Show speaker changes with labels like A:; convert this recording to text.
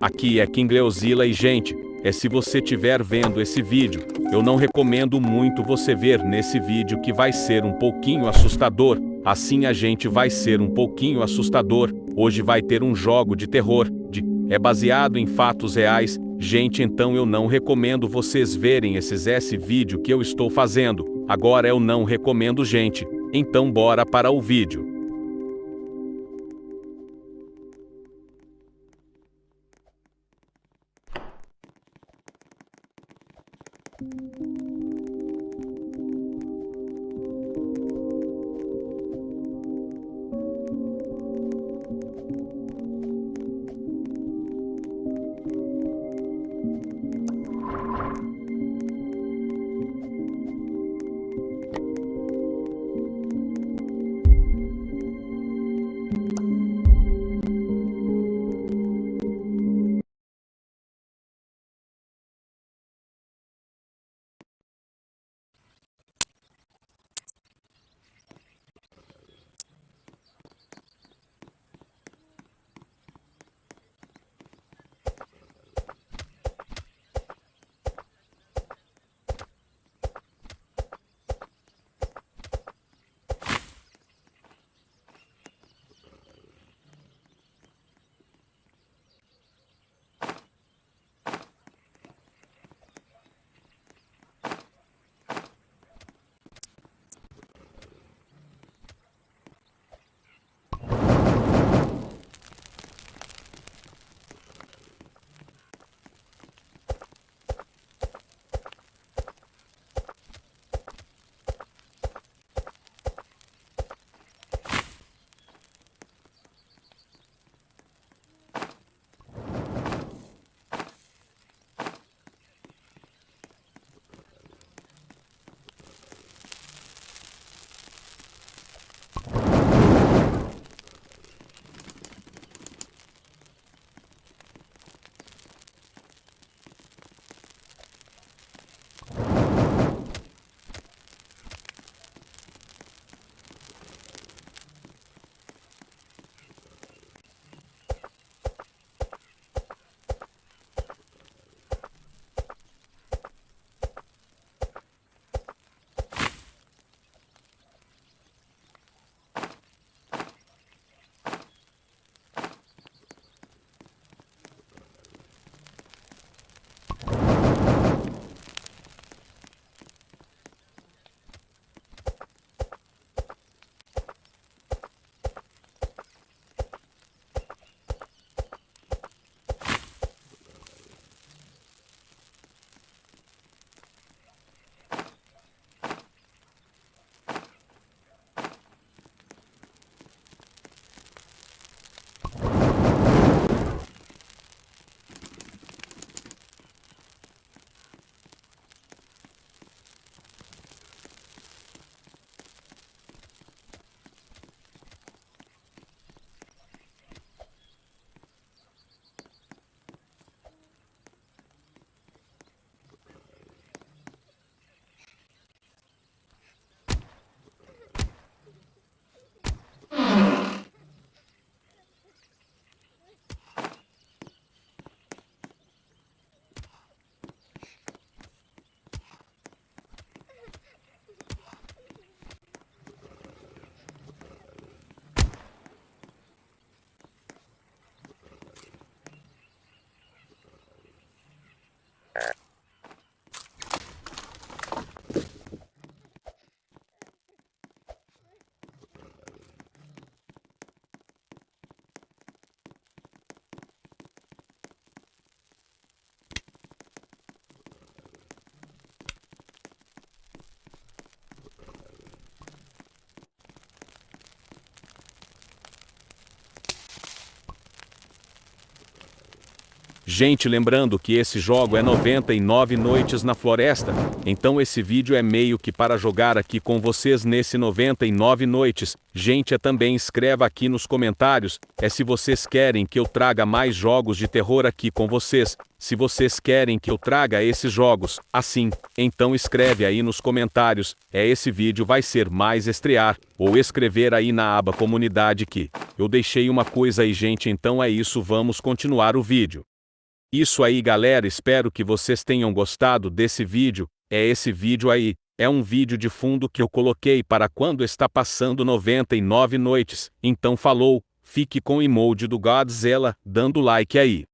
A: Aqui é Kingleozilla e gente, se você estiver vendo esse vídeo, eu não recomendo muito você ver nesse vídeo que vai ser um pouquinho assustador, assim a gente vai ser um pouquinho assustador, hoje vai ter um jogo de terror, é baseado em fatos reais, gente, então eu não recomendo vocês verem esse vídeo que eu estou fazendo, agora eu não recomendo gente, então bora para o vídeo. Gente, lembrando que esse jogo é 99 noites na floresta, então esse vídeo é meio que para jogar aqui com vocês nesse 99 noites. Gente, também escreva aqui nos comentários, se vocês querem que eu traga mais jogos de terror aqui com vocês, se vocês querem que eu traga esses jogos, assim, então escreve aí nos comentários, esse vídeo vai ser mais estrear, ou escrever aí na aba comunidade que eu deixei uma coisa aí, gente, então é isso, vamos continuar o vídeo. Isso aí galera, espero que vocês tenham gostado desse vídeo. É esse vídeo aí, é um vídeo de fundo que eu coloquei para quando está passando 99 noites. Então falou, fique com o emoji do Godzilla, dando like aí.